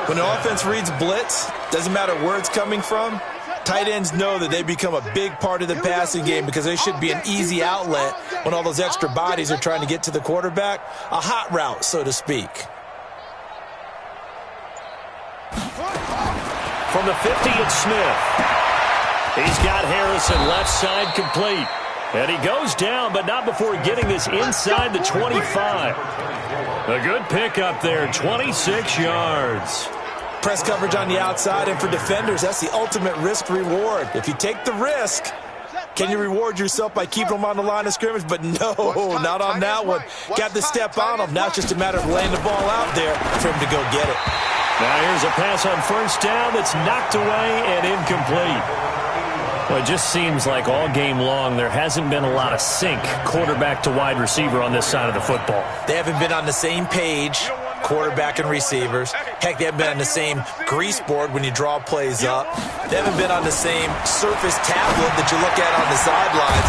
S3: When the offense reads blitz, doesn't matter where it's coming from, tight ends know that they become a big part of the passing game because they should be an easy outlet when all those extra bodies are trying to get to the quarterback. A hot route, so to speak.
S2: From the 50, it's Smith. He's got Harrison left side complete. And he goes down, but not before getting this inside the 25. A good pickup there, 26 yards.
S3: Press coverage on the outside, and for defenders, that's the ultimate risk-reward. If you take the risk, can you reward yourself by keeping them on the line of scrimmage? But no, not on that one. Got the step on them. Now it's just a matter of laying the ball out there for him to go get it.
S2: Now here's a pass on 1st down that's knocked away and incomplete. Well, it just seems like all game long there hasn't been a lot of sync quarterback to wide receiver on this side of the football.
S3: They haven't been on the same page, quarterback and receivers. Heck, they haven't been on the same grease board when you draw plays up. They haven't been on the same surface tablet that you look at on the sidelines.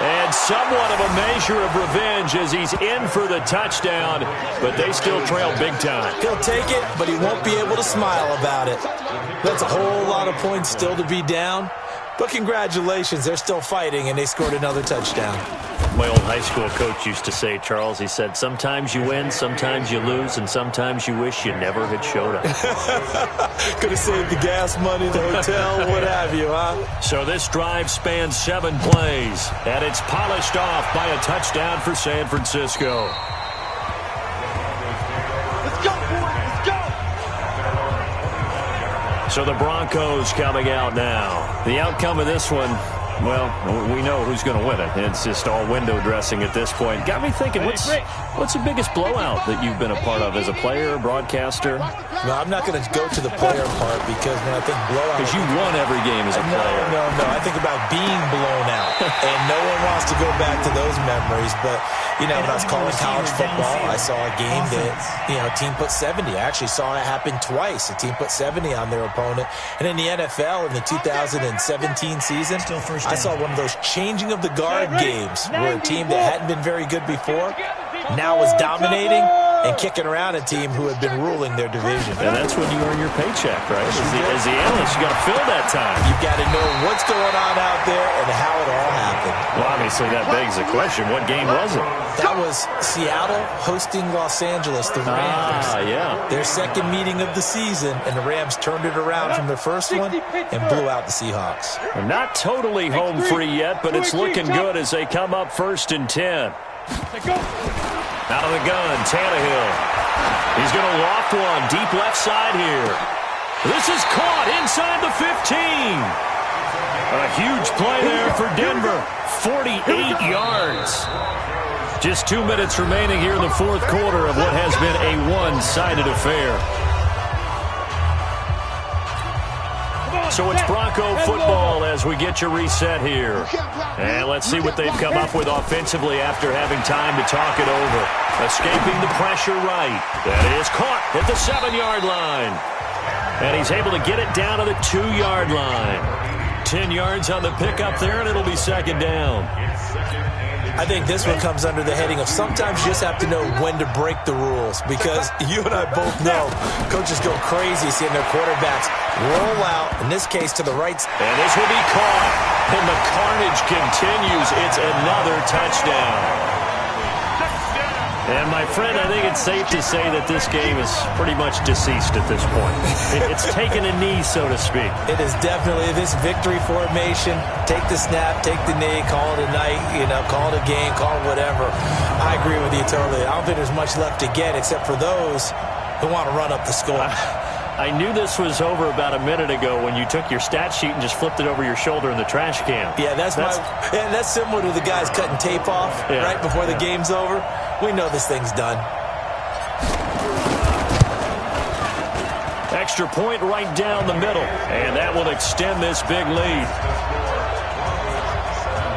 S2: And somewhat of a measure of revenge as he's in for the touchdown, but they still trail big time.
S3: He'll take it, but he won't be able to smile about it. That's a whole lot of points still to be down. But congratulations, they're still fighting, and they scored another touchdown.
S2: My old high school coach used to say, Charles, he said, sometimes you win, sometimes you lose, and sometimes you wish you never had showed up.
S3: Could have saved the gas money, the hotel, what have you, huh?
S2: So this drive spans 7 plays, and it's polished off by a touchdown for San Francisco. So the Broncos coming out now. The outcome of this one, well, we know who's going to win it. It's just all window dressing at this point. Got me thinking, what's the biggest blowout that you've been a part of as a player, broadcaster?
S3: No, I'm not going to go to the player part because when I think blowout...
S2: Because you won every game as a player.
S3: No. I think about being blown out. And no one wants to go back to those memories. But, you know, when I was calling college football, I saw a game that, you know, a team put 70. I actually saw it happen twice. A team put 70 on their opponent. And in the NFL, in the 2017 season, I saw one of those changing of the guard games where a team that hadn't been very good before now was dominating and kicking around a team who had been ruling their division.
S2: And that's when you earn your paycheck, right? As the analyst, you got to fill that time.
S3: You've got to know what's going on out there and how it all happened.
S2: Well, obviously that begs the question, what game was it?
S3: That was Seattle hosting Los Angeles, the Rams.
S2: Yeah.
S3: Their second meeting of the season, and the Rams turned it around from their first one and blew out the Seahawks.
S2: They're not totally home free yet, but it's looking good as they come up 1st and 10. Out of the gun, Tannehill. He's going to loft one deep left side here. This is caught inside the 15. A huge play there for Denver. 48 yards. Just 2 minutes remaining here in the 4th quarter of what has been a one-sided affair. So it's Bronco football as we get you reset here. And let's see what they've come up with offensively after having time to talk it over. Escaping the pressure right. That is caught at the 7-yard line. And he's able to get it down to the 2-yard line. 10 yards on the pickup there, and it'll be second down.
S3: I think this one comes under the heading of sometimes you just have to know when to break the rules, because you and I both know coaches go crazy seeing their quarterbacks roll out, in this case to the right.
S2: And this will be caught, and the carnage continues. It's another touchdown. And, my friend, I think it's safe to say that this game is pretty much deceased at this point. It's taken a knee, so to speak.
S3: It is definitely this victory formation. Take the snap, take the knee, call it a night, call it a game, call it whatever. I agree with you totally. I don't think there's much left to get except for those who want to run up the score.
S2: I knew this was over about a minute ago when you took your stat sheet and just flipped it over your shoulder in the trash can.
S3: Yeah, that's similar to the guys cutting tape off right before the game's over. We know this thing's done.
S2: Extra point right down the middle, and that will extend this big lead.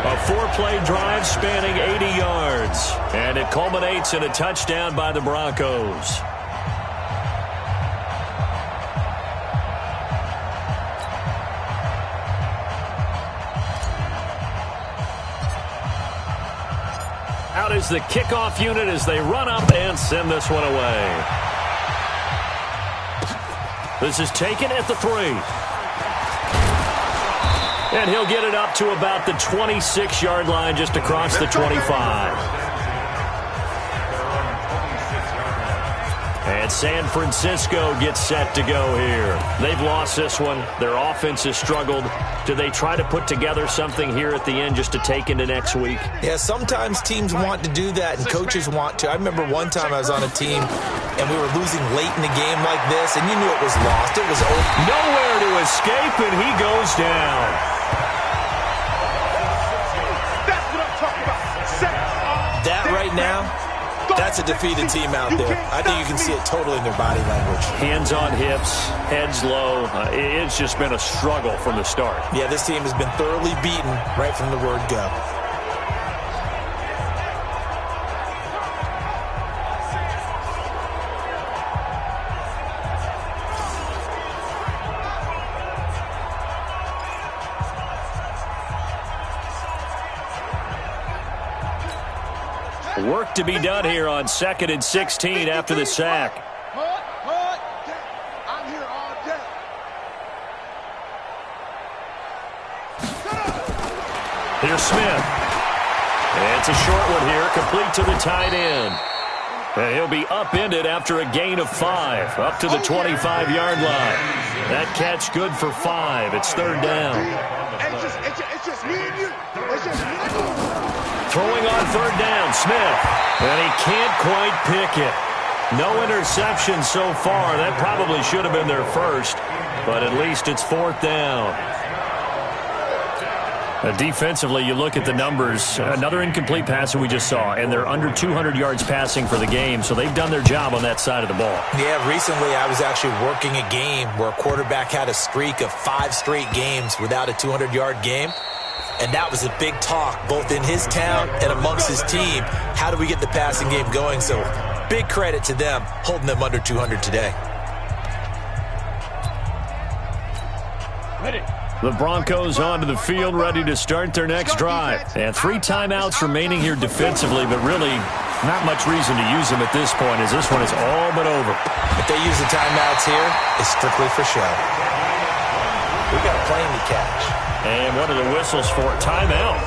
S2: A 4-play drive spanning 80 yards, and it culminates in a touchdown by the Broncos. Out is the kickoff unit as they run up and send this one away. This is taken at the 3. And he'll get it up to about the 26-yard line, just across the 25. And San Francisco gets set to go here. They've lost this one. Their offense has struggled. Do they try to put together something here at the end just to take into next week?
S3: Yeah, sometimes teams want to do that and coaches want to. I remember one time I was on a team and we were losing late in the game like this, and you knew it was lost. It was over.
S2: Nowhere to escape, and he goes down.
S4: That's what I'm talking about.
S3: That right now, that's a defeated team out there. I think you can see it totally in their body language.
S2: Hands on hips, heads low. It's just been a struggle from the start.
S3: Yeah, this team has been thoroughly beaten right from the word go.
S2: Work to be done here on 2nd and 16 after the sack.
S4: I'm here all day.
S2: Here's Smith. It's a short one here, complete to the tight end. And he'll be upended after a gain of 5, up to the 25-yard line. That catch good for 5. It's 3rd down.
S4: It's just me and you. It's just me and you.
S2: Throwing on 3rd down, Smith. And he can't quite pick it. No interception so far. That probably should have been their first, but at least it's 4th down. Defensively, you look at the numbers. Another incomplete pass that we just saw, and they're under 200 yards passing for the game, so they've done their job on that side of the ball.
S3: Yeah, recently I was actually working a game where a quarterback had a streak of 5 straight games without a 200-yard game. And that was a big talk, both in his town and amongst his team. How do we get the passing game going? So big credit to them, holding them under 200 today.
S2: The Broncos onto the field, ready to start their next drive. And 3 timeouts remaining here defensively, but really not much reason to use them at this point, as this one is all but over.
S3: If they use the timeouts here, it's strictly for show. We got a plane to catch.
S2: And what are the whistles for? Timeout.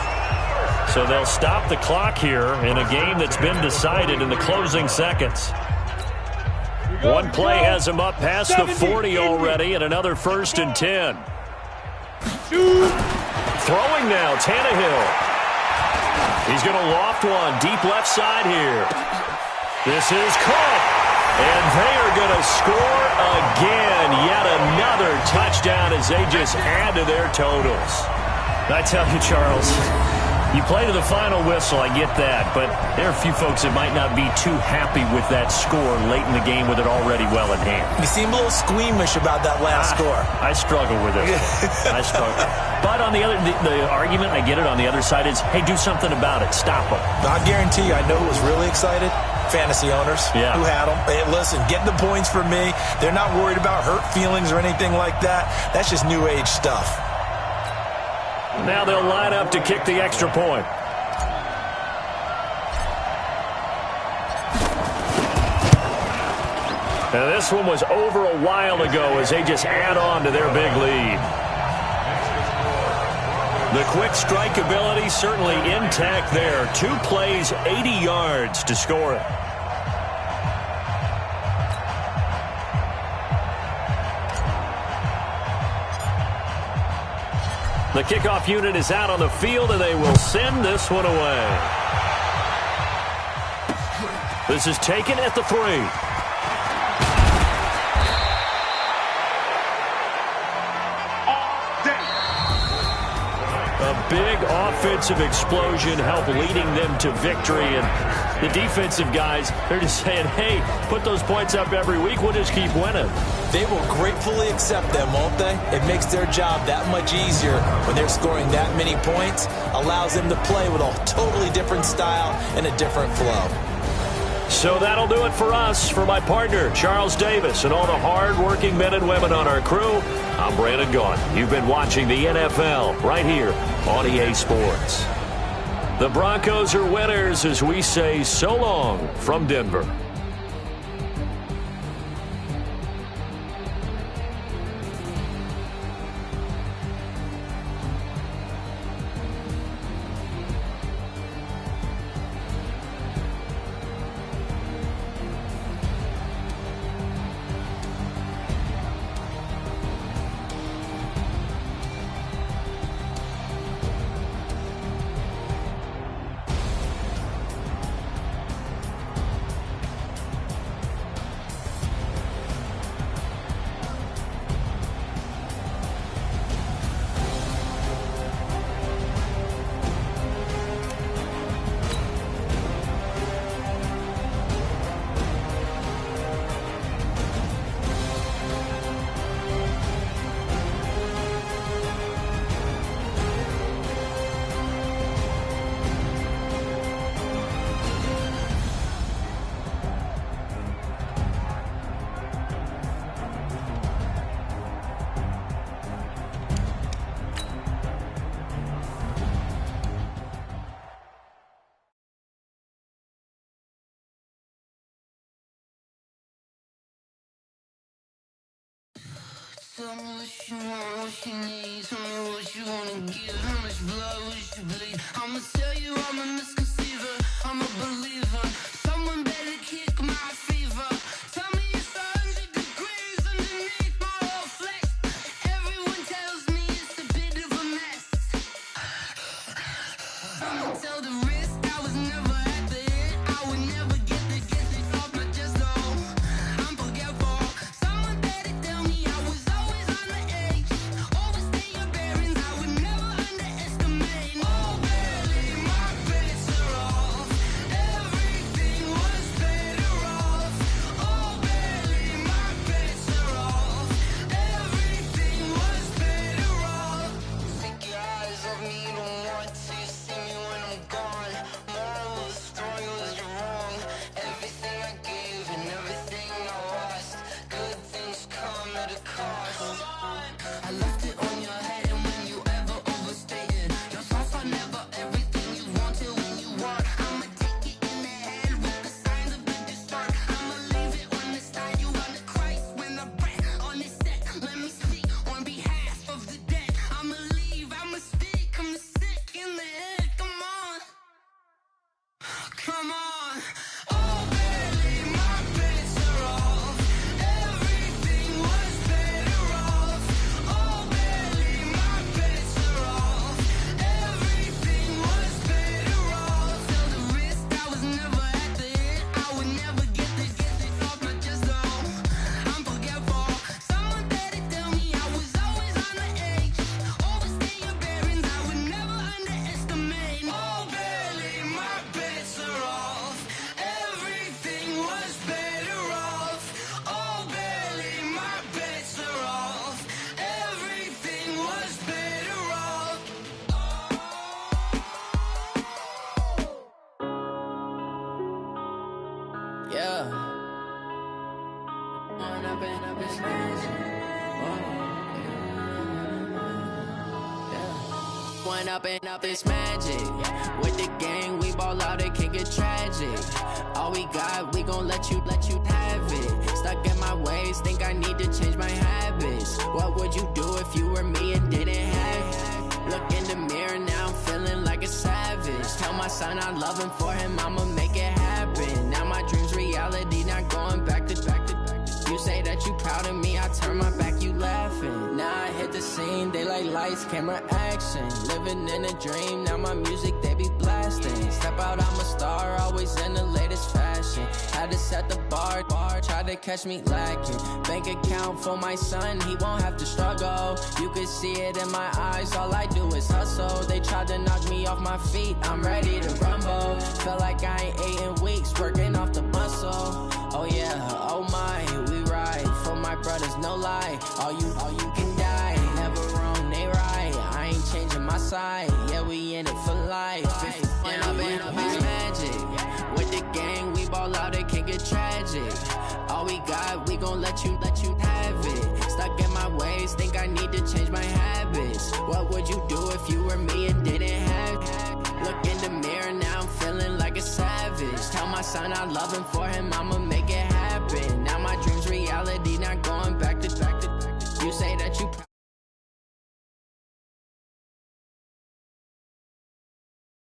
S2: So they'll stop the clock here in a game that's been decided in the closing seconds. One play has him up past the 40 already, and another 1st and 10. Throwing now, Tannehill. He's going to loft one deep left side here. This is caught. And they are going to score again. Yet another touchdown as they just add to their totals. I tell you, Charles, you play to the final whistle, I get that. But there are a few folks that might not be too happy with that score late in the game with it already well in hand.
S3: You seem a little squeamish about that last score.
S2: I struggle with it. I struggle. But on the argument, I get it, on the other side is, hey, do something about it. Stop them.
S3: I guarantee you, I know who was really excited. Fantasy owners who had them. Hey, listen, get the points for me. They're not worried about hurt feelings or anything like that. That's just new age stuff.
S2: Now they'll line up to kick the extra point. Now this one was over a while ago as they just add on to their big lead. The quick strike ability certainly intact there. 2 plays, 80 yards to score it. The kickoff unit is out on the field, and they will send this one away. This is taken at the 3. A big offensive explosion helped leading them to victory, and the defensive guys, they're just saying, hey, put those points up every week, we'll just keep winning.
S3: They will gratefully accept them, won't they? It makes their job that much easier when they're scoring that many points, allows them to play with a totally different style and a different flow.
S2: So that'll do it for us. For my partner, Charles Davis, and all the hard-working men and women on our crew, I'm Brandon Gaudin. You've been watching the NFL right here on EA Sports. The Broncos are winners as we say so long from Denver.
S5: Tell me what you want, what you need. Tell me what you wanna give. How much blood would you bleed? I'ma tell you I'm a misconceiver. I'm a believer. Someone better kick my fever. Tell me it's 100 degrees underneath my whole flesh. Everyone tells me it's a bit of a mess. I'ma tell the risk I was never at the end. I would never get it off my chest, though. I'm forgetful. Someone better tell me I was always on the edge. Overstay your bearings, I would never underestimate. Oh, barely, my bets are off. Everything was better off. Oh, barely, my bets are off. Everything was better off. Take your eyes off me, don't want to see me when I'm gone. Moral of the story was you're wrong. Everything I gave and everything I lost. Good things come at a cost. I left it on your head, and when you ever overstated your thoughts are never everything you wanted when you want. I'ma take it in the head with the signs of a distort. I'ma leave it on the side. You on the Christ when the breath on this set. Let me speak on behalf of the dead. I'ma leave, I'ma speak. I'm the sick in the head. Come on, come on. Oh, barely, my bets are off. Everything was better off. Oh, barely, my bets are off. Everything was better off. Tell the risk I was never at the end. I would never get it off my chest, though. I'm forgetful. Someone better tell me I was always on the edge. Overstay your bearings, I would never underestimate. Oh, barely, my bets are off. Everything was better off. Oh, barely, my bets are off. Everything was better off. Yeah.
S6: Growing up and up is magic. With the gang, we ball out, it can get tragic. All we got, we gon' let you have it. Stuck in my ways, think I need to change my habits. What would you do if you were me and didn't have it? Look in the mirror, now I'm feeling like a savage. Tell my son I love him, for him I'ma make it happen. Now my dream's reality, not going back to. You say that you proud of me, I turn my back, you laughing. Now I hit the scene, they like lights, camera, action. Living in a dream, now my music, they be blasting. Step out, I'm a star, always in the latest fashion. Had to set the bar, try to catch me lacking. Bank account for my son, he won't have to struggle. You can see it in my eyes, all I do is hustle. They tried to knock me off my feet, I'm ready to rumble. Feel like I ain't ate in weeks, working off the muscle. Oh yeah, oh my, we ride for my brothers, no lie. All you can die, never wrong, they right. I ain't changing my side, yeah, we in it for life. And I've been magic. With the gang, we ball out, it can get tragic. All we got, we gon' let you have it. Stuck in my ways, think I need to change my habits. What would you do if you were me and didn't have it? Look in the mirror, now I'm feeling like a savage. Tell my son I love him, for him I'ma make it happen. Now my dream's reality, not going